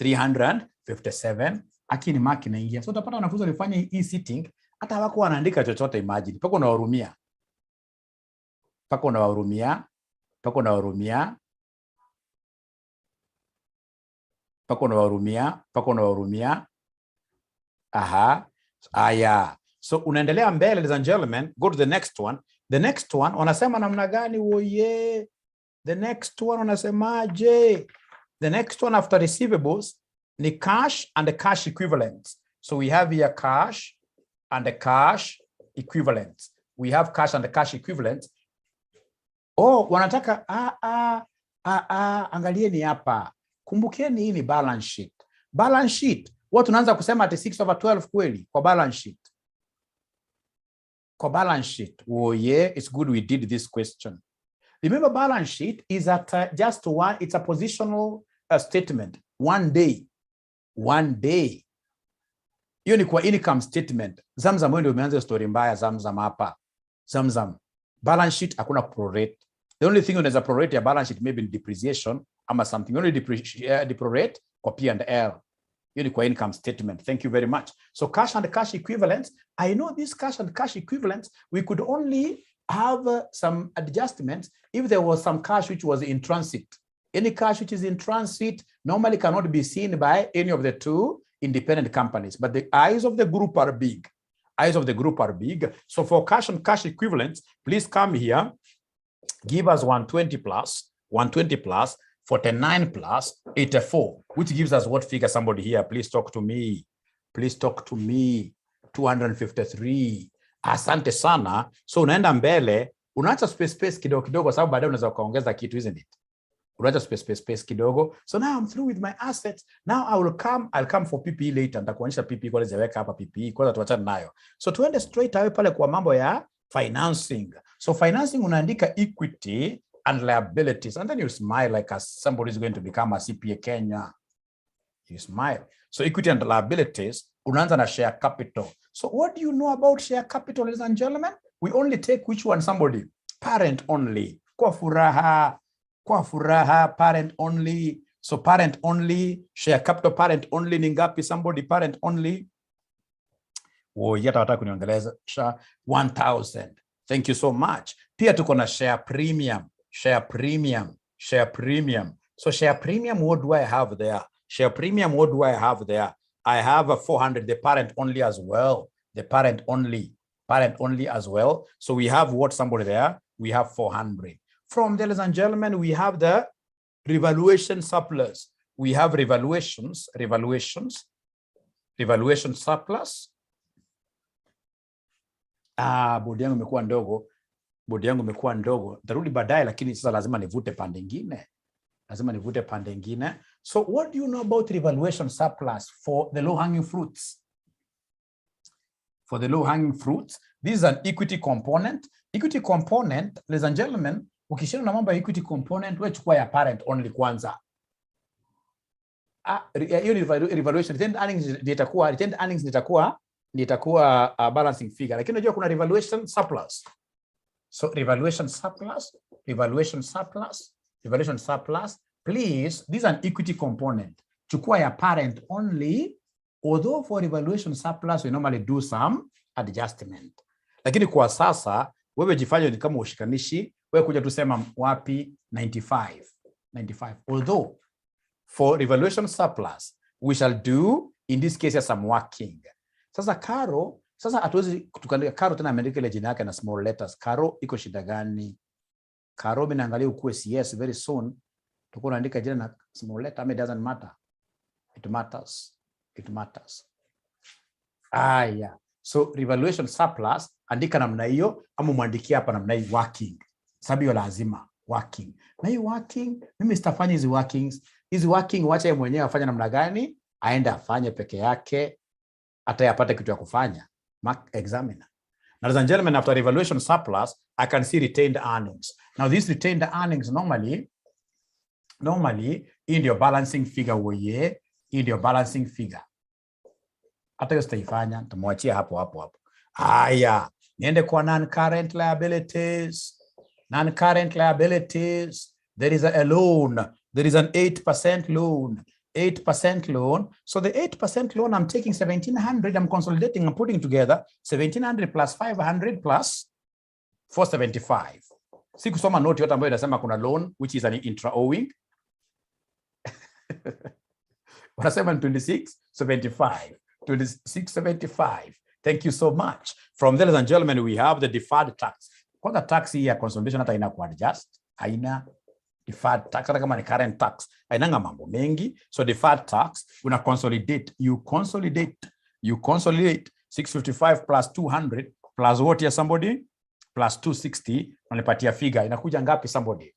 357. Akini maki naingia. So utapata wanafunzi walifanya hii sitting hata hawako wanaandika chochote. Imagine pako unawahurumia. Aha. Aya. So unaendelea mbele, ladies and gentlemen. Go to the next one. The next one wanasema namna gani woye? The next one wanasemaje? The next one after receivables ni cash and the cash equivalents. So we have here cash and the cash equivalents. We have cash and the cash equivalents. Oh, wanataka angalieni hapa. Kumbukeni hii ni balance sheet. Balance sheet. Watu tunaanza kusema ati 6/12 kweli kwa balance sheet. Kwa balance sheet. Oh yeah, it's good we did this question. Remember, balance sheet is at just one, it's a positional statement. One day. Hiyo ni kwa income statement. Zamzam wewe ndio umeanza story mbaya Zamzam hapa. Zamzam. Balance sheet hakuna prorate. The only thing unaweza prorate ya balance sheet maybe depreciation ama something. Only deprorate kwa P&L. Hiyo ni kwa income statement. Thank you very much. So cash and cash equivalents. I know this cash and cash equivalents, we could only have some adjustments if there was some cash which was in transit. Any cash which is in transit normally cannot be seen by any of the two independent companies, but the eyes of the group are big. So for cash and cash equivalents, please come here, give us 120 plus 49 plus 84, which gives us what figure? Somebody here, please talk to me. 253. Asante sana. So unaenda mbele, unaacha space kidogo kwa sababu baadaye unaweza kuongeza kitu, isn't it? Unaacha space kidogo. So now I'm through with my assets. Now I'll come for PPE later. Nitakuonyesha PPE kwa lezeweka hapa PPE. Kwanza tuachane nayo. So tuende straight away pale kwa mambo ya financing. So financing unaandika equity and liabilities, and then you smile like somebody is going to become a CPA Kenya. You smile. So equity and liabilities, unaanza na share capital. So what do you know about share capital, ladies and gentlemen? We only take which one? Somebody. Parent only. Kwa furaha, parent only. So parent only, share capital parent only ni ngapi? Somebody parent only. Oh, yata wataka kuniongeleza. 1,000. Thank you so much. Pia tuko na share premium. So share premium, what do I have there? Share premium, what do I have there? I have a 400, the parent only as well. The parent only as well. So we have what, somebody there? We have 400. From there, ladies and gentlemen, we have the revaluation surplus. We have revaluation surplus. Bodi yangu imekuwa ndogo. Tarudi baadaye, lakini sasa lazima nivute pande nyingine. So what do you know about revaluation surplus for the low-hanging fruits? For the low-hanging fruits, this is an equity component. Equity component, ladies and gentlemen, ukishana na mambo ya equity component, wewe chukua ya parent only kwanza. Hiyo ni revaluation. Retained earnings nitakuwa balancing figure. Lakini unajua kuna revaluation surplus. So revaluation surplus, please, this is an equity component. Chukua ya parent only, although for revaluation surplus we normally do some adjustment. Lakini kwa sasa wewe jifanye ni kama ushikanishi, wewe kuja tusema wapi 95. Although for revaluation surplus we shall do in this case some working. Sasa Karo, hatuwezi kutukalia Karo tena ameandika ile jina yake na small letters. Karo iko shida gani? Karo mimi naangalia ukue CS very soon. Tuko naandika jina na small letter, it doesn't matter. It matters. It matters. Yeah. So revaluation surplus andika namna hiyo, ama muandikie hapa namna hii working. Sababu hiyo lazima working. Na hii working mimi sitafanya hizi workings. Hizi working wacha yeye mwenyewe afanye namna gani? Aende afanye peke yake, atayapata kitu ya kufanya. Mark examiner. Now, ladies and gentlemen, after revaluation surplus, I can see retained earnings. Now, these retained earnings normally in your balancing figure in your balancing figure. Hata hiyo sitaifanya, tumwachia hapo. Haya, niende kwa non-current liabilities. Non-current liabilities, there is a loan. There is an 8% loan. 8% loan. So the 8% loan, I'm taking 1,700. I'm consolidating. I'm putting together 1,700 plus 500 plus 475. Sikusoma note yote ambayo inasema kuna loan which is an intra-owing. Wanasema 2675. 2675. Thank you so much. From there, ladies and gentlemen, we have the deferred tax. Kwa the tax hii ya consolidation hata ina kuadjust, haina deferred tax hata kama ni current tax. Hainanga mambo mengi. So deferred tax, una consolidate. You consolidate 655 plus 200 plus what ya somebody? Plus 260. Unanipatia figure. Inakuja ngapi somebody?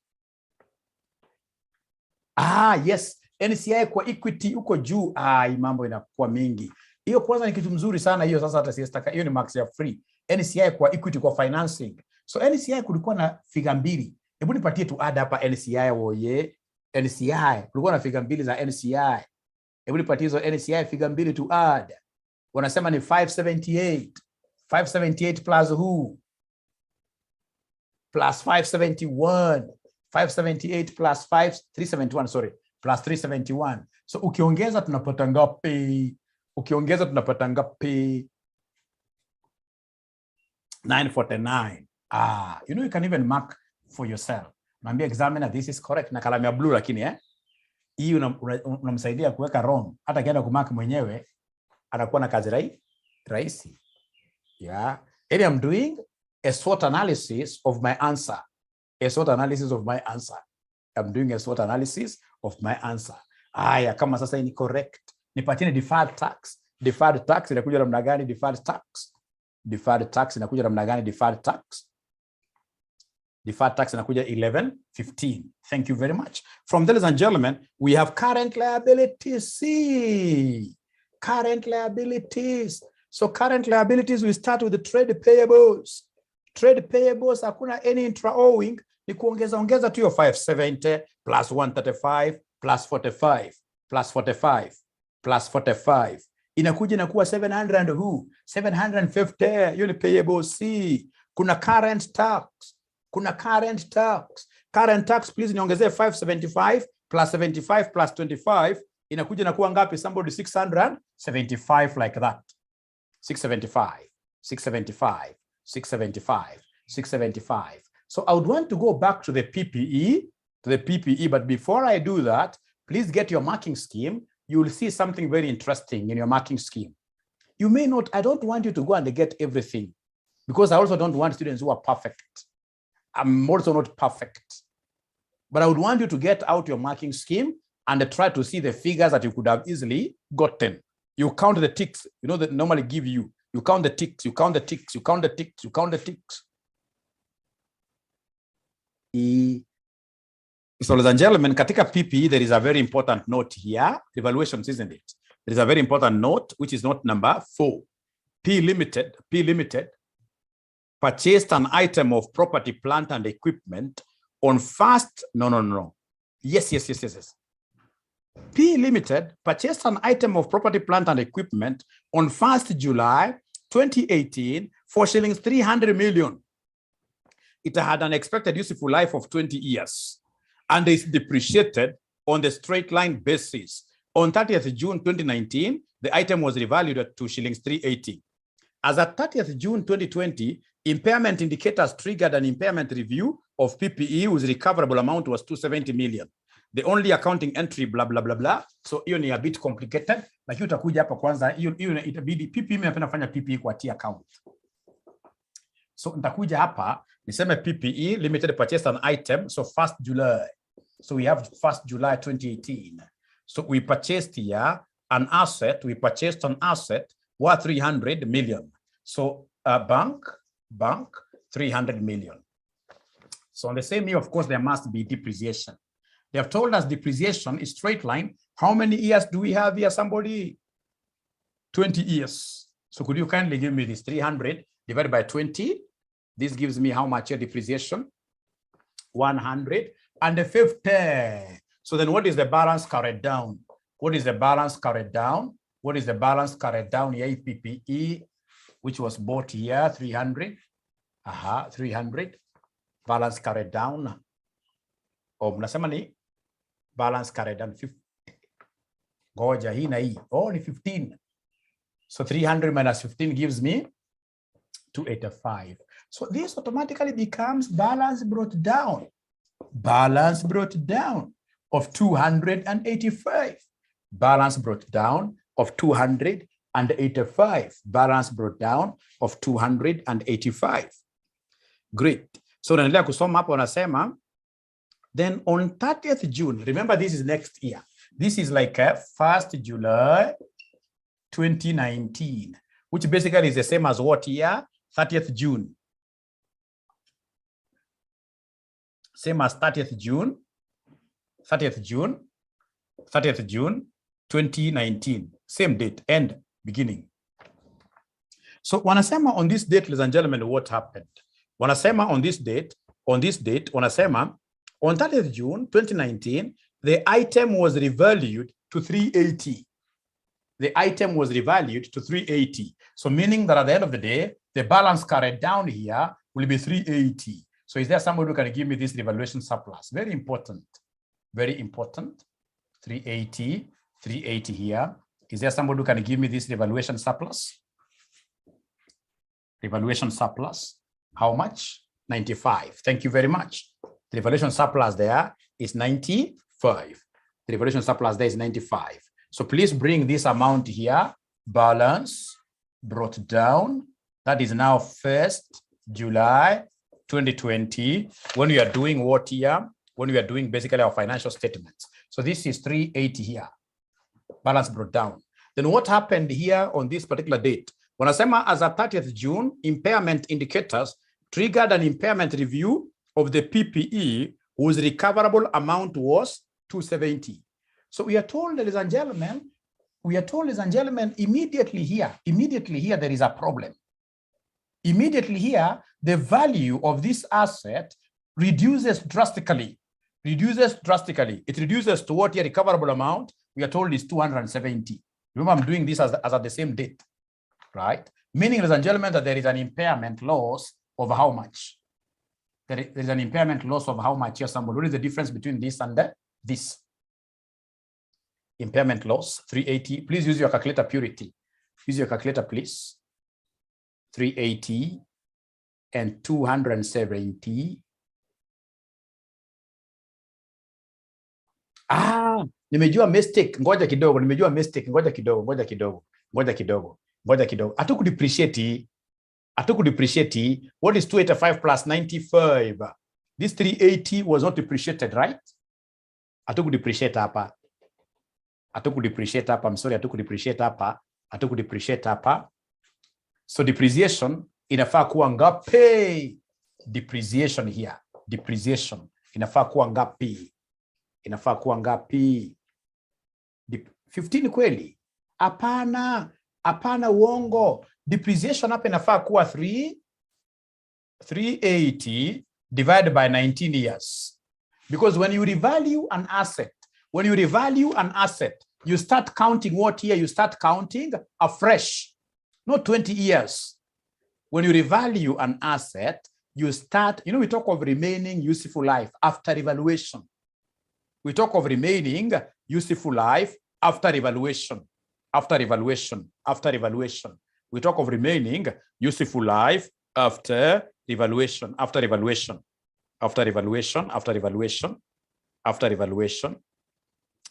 Yes. NCI kwa equity uko juu. Mambo inakuwa mingi. Hiyo kwanza ni kitu mzuri sana hiyo, sasa hata siestaka. Hiyo ni max ya free. NCI kwa equity kwa financing. So NCI kulikuwa na figure mbili. Hebu nipatie tu add hapa NCI woye. NCI kulikuwa na figure mbili za NCI. Hebu nipatie hizo NCI figure mbili to add. Wanasema ni 578. 578 plus who? Plus 571. 578 plus 371, sorry. Plus 371. So ukiongeza tunapata ngapi? 949. You can even mark for yourself. Naambia examiner this is correct na kalamu ya blue, lakini hii unamsaidia kuweka wrong. Hata kienda kumark mwenyewe anakuwa na kazi rahisi. Yeah. And I'm doing a SWOT analysis of my answer. A SWOT analysis of my answer. I'm doing a SWOT analysis of my answer. Kama sasa ni correct. Nipatie deferred tax. Deferred tax inakuja namna gani? Deferred tax inakuja namna gani? Deferred tax inakuja 1115. Thank you very much. From there, ladies and gentlemen, we have current liabilities. Current liabilities. So current liabilities, we start with the trade payables. Trade payables, hakuna any intra-owing. Ni kuongeza tu 570 plus 135 plus 45 plus 45 plus 45. Inakuja inakuwa 700 and who? 750. Hiyo ni payable C. Kuna current tax. Current tax, please niongezee 575 plus 75 plus 25. Inakuja inakuwa ngapi? Somebody 675 like that. 675. So I would want to go back to the PPE, but before I do that, please get your marking scheme. You will see something very interesting in your marking scheme. You may not, I don't want you to go and get everything, because I also don't want students who are perfect. I'm also not perfect. But I would want you to get out your marking scheme and try to see the figures that you could have easily gotten. You count the ticks, that normally give you. You count the ticks, you count the ticks, you count the ticks, you count the ticks. So, ladies and gentlemen, katika PPE, there is a very important note here. Evaluations, isn't it? There is a very important note, which is note number 4. P limited purchased an item of property, plant, and equipment on first. No. Yes. P limited purchased an item of property, plant, and equipment on 1st July 2018 for shillings 300 million. It had an expected useful life of 20 years and is depreciated on the straight line basis. On 30th June 2019, the item was revalued at shillings 380. As at 30th June 2020, impairment indicators triggered an impairment review of PPE whose recoverable amount was 270 million. The only accounting entry blah blah blah blah. So hiyo ni a bit complicated, lakini utakuja hapa kwanza hiyo itabidi PPE, mimi napenda kufanya PPE kwa T account. So nitakuja hapa niseme PPE limited purchase an item, so 1st July So we have 1st July 2018. So we purchased here an asset. We purchased an asset worth 300 million. So bank 300 million. So on the same year, of course, there must be depreciation. They have told us depreciation is straight line. How many years do we have here, somebody? 20 years. So could you kindly give me this 300 divided by 20? This gives me how much depreciation? 150. So then what is the balance carried down? What is the balance carried down? What is the balance carried down here? PPE, which was bought here, 300. 300. Balance carried down. Mnasema ni balance carried down 50. Ngoja hii na hii. Ni 15. So 300 minus 15 gives me 285. So this automatically becomes balance brought down. Balance brought down of 285. Balance brought down of 285. Balance brought down of 285. Great. So naendelea kusoma hapo wanasema, then on 30th June, remember this is next year. This is like 1st July 2019, which basically is the same as what year? 30th June. Same as 30th June 2019. Same date, end, beginning. So wanasema on this date, ladies and gentlemen, what happened? Wanasema on this date, wanasema on 30th June 2019, the item was revalued to 380. The item was revalued to 380. So meaning that at the end of the day, the balance carried down here will be 380. So is there somebody who can give me this revaluation surplus? Very important. Very important. 380 here. Is there somebody who can give me this revaluation surplus? Revaluation surplus. How much? 95. Thank you very much. The revaluation surplus there is 95. The revaluation surplus there is 95. So please bring this amount here. Balance brought down. That is now 1st July 2020. When we are doing what here? When we are doing basically our financial statements. So this is 380 here. Balance brought down. Then what happened here on this particular date? Wanasema as at 30th June, impairment indicators triggered an impairment review of the PPE whose recoverable amount was 270. So we are told, ladies and gentlemen, immediately here there is a problem. Immediately here, the value of this asset reduces drastically. It reduces to what your recoverable amount, we are told, is 270. Remember, I'm doing this as at the same date, right? Meaning, ladies and gentlemen, that there is an impairment loss of how much? There is an impairment loss of how much here, somebody? What is the difference between this and this? Impairment loss, 380. Please use your calculator, Purity. Use your calculator, please. 380 and 270. Nimejua mistake. Ngoja kidogo. Hatuku depreciate. What is 285 plus 95? This 380 was not depreciated, right? Hatuku depreciate hapa. I'm sorry, hatuku depreciate hapa. So depreciation inafaa kuwa ngapi? Depreciation here. Depreciation inafaa kuwa ngapi? 15 kweli? Hapana uongo. Depreciation hapa inafaa kuwa 380 divided by 19 years. Because when you revalue an asset, you start counting what here? You start counting afresh, not 20 years. When you revalue an asset, you start, we talk of remaining useful life after evaluation. We talk of remaining useful life after evaluation. We talk of remaining useful life after evaluation.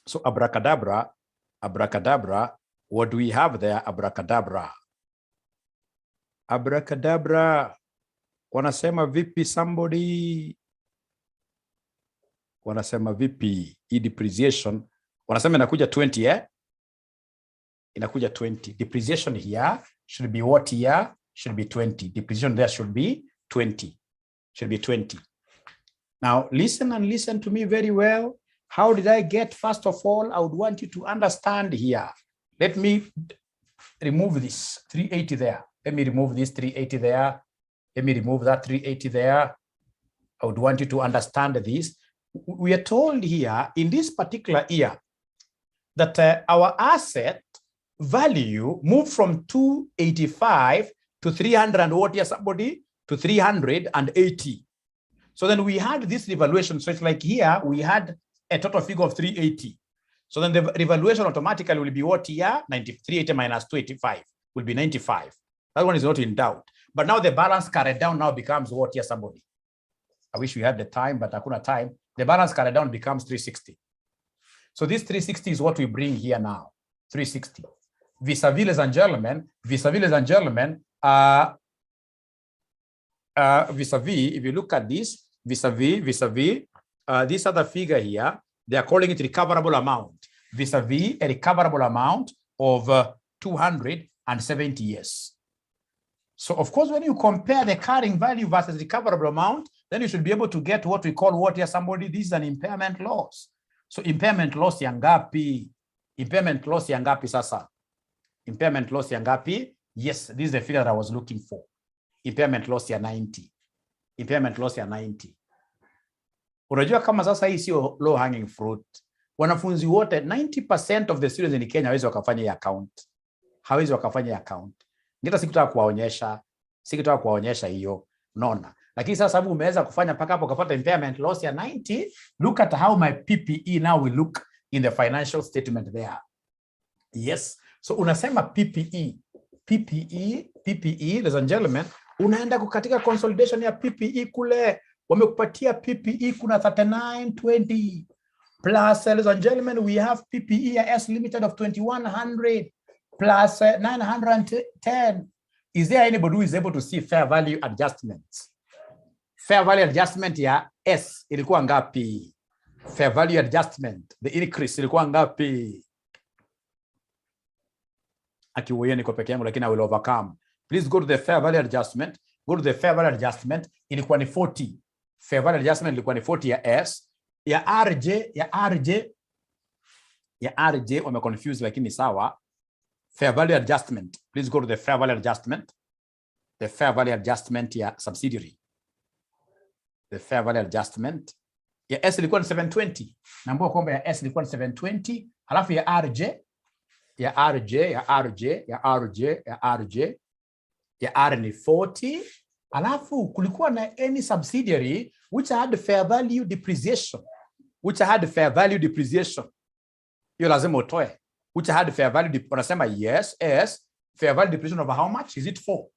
So abracadabra, what do we have there? Abracadabra. Wanasema vipi somebody? wanasema vipi hii depreciation? Wanasema inakuja 20 inakuja 20. Depreciation here should be what here? Should be 20. Depreciation there should be 20. Should be 20. Now listen and listen to me very well. How did I get? First of all, I would want you to understand here. Let me remove this 380 there. Let me remove this 380 there. Let me remove that 380 there. I would want you to understand this. We are told here in this particular year that our asset value moved from 285 to 300 and what year, somebody? To 380. So then we had this revaluation. So it's like here we had a total figure of 380. So then the revaluation automatically will be what here? 380 minus 285 will be 95. That one is not in doubt. But now the balance carried down now becomes what here, somebody? I wish we had the time, but I couldn't have time. The balance carried down becomes 360. So this 360 is what we bring here now, 360. Vis-a-vis, ladies and gentlemen, vis-a-vis, if you look at this, vis-a-vis, this other figure here, they are calling it recoverable amount, vis-a-vis a recoverable amount of 270 years. So of course, when you compare the carrying value versus recoverable amount, then you should be able to get what we call what here, somebody? This is an impairment loss. So impairment loss yangapi? Impairment loss yangapi sasa? Impairment loss yangapi? Yes, this is the figure that I was looking for. Impairment loss ya 90. Impairment loss ya 90. Unajua kama sasa hii sio low hanging fruit. Wanafunzi wote 90% of the students in Kenya hawezi wakafanya hii account. Hawezi wakafanya account. Ngeta sikutaka kuwaonyesha hiyo. Unaona? Lakini sasa sababu umeweza kufanya paka hapo ukapata impairment loss ya 90, look at how my PPE now will look in the financial statement there. Yes. So unasema PPE, ladies and gentlemen, unaenda katika consolidation ya PPE kule, wamekupatia PPE kuna 3920 plus, ladies and gentlemen, we have PPE ya S limited of 2100 plus 910. Is there anybody who is able to see fair value adjustments? Fair value adjustment ya S ilikuwa ngapi? Fair value adjustment, the increase ilikuwa ngapi? Akiwoye niko peke yangu lakini I will overcome. Please go to the fair value adjustment. Go to the fair value adjustment. Ilikuwa ni 40. Fair value adjustment ilikuwa ni 40 ya S. Ya RJ wame confused lakini sawa. Fair value adjustment. Please go to the fair value adjustment. The fair value adjustment ya subsidiary. The fair value adjustment ya S ilikuwa ni 720. Naambiwa kwamba ya S ilikuwa ni 720. Halafu ya RJ ya R ni 40. Alafu kulikuwa na any subsidiary which had fair value depreciation. Hiyo lazima utoe. Which had fair value, unasema yes, fair value depreciation of how much? Is it 4?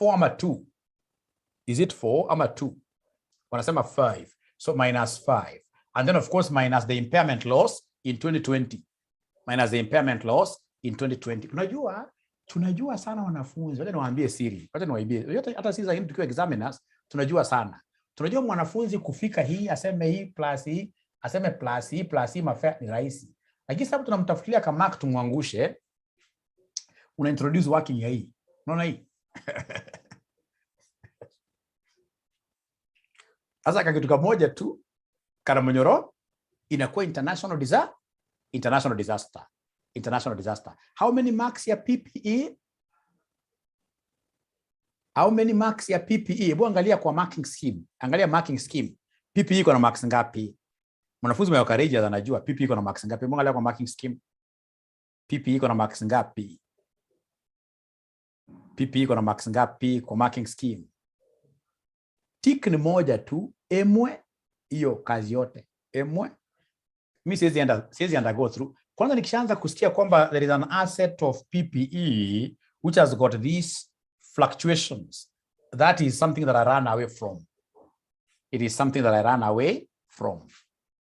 4 ama 2? Is it 4 ama 2? Wanasema 5. So minus 5. And then of course minus the impairment loss in 2020. Minus the impairment loss in 2020. Tunajua sana wanafunzi. Wacha niwaambie siri. Wacha niwaambie. Hata sisi zaidi tukiwa examiners, tunajua sana. Tunajua mwanafunzi kufika hii, aseme hii plus hii, aseme plus hii mafia ni rahisi. Lakini sababu tunamtafutilia kama mark tumwangushe, una introduce working ya hii. Unaona hii? Sasa kitu kimoja tu, Karamonyoro inakuwa international disaster. How many marks ya PPE? Hebu angalia kwa marking scheme. Angalia marking scheme. PPE iko na marks ngapi? Mwanafunzi mwa Kareja anajua PPE iko na marks ngapi. Hebu angalia kwa marking scheme. PPE iko na marks ngapi? PPE iko na marks ngapi kwa marking scheme? Tick ni moja tu, emwe hiyo kazi yote. Emwe. Mimi siwezi undergo through. Kwanza nikishaanza kusikia kwamba there is an asset of PPE which has got these fluctuations, that is something that I run away from. It is something that I run away from.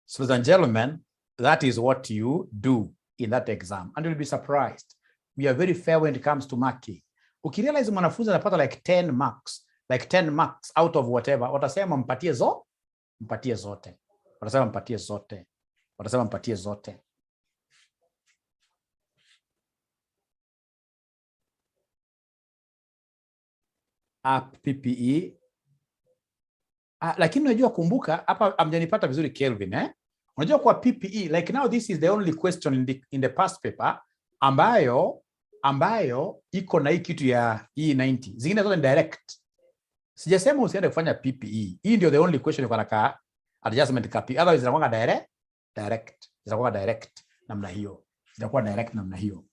So, ladies and gentlemen, that is what you do in that exam. And you'll be surprised. We are very fair when it comes to marking. Ukirealize mwanafunzi anapata like 10 marks out of whatever, watasema mpatie zote. Watasema mpatie zote. Watasema mpatie zote. PPE. Lakini unajua, kumbuka hapa amjanipata vizuri Kelvin, Unajua kwa PPE, like now this is the only question in the past paper ambayo iko na hii kitu ya E90. Zingine zote ni direct. Sijasema usiende kufanya PPE. Hii ndio the only question iko na adjustment KP. Otherwise zinakuwa direct. Zinakuwa direct namna hiyo. Zinakuwa direct namna hiyo.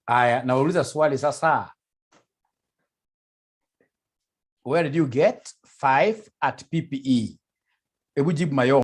Aya, nauliza swali sasa. Where did you get 5 at PPE? Hebu jibu Mayo.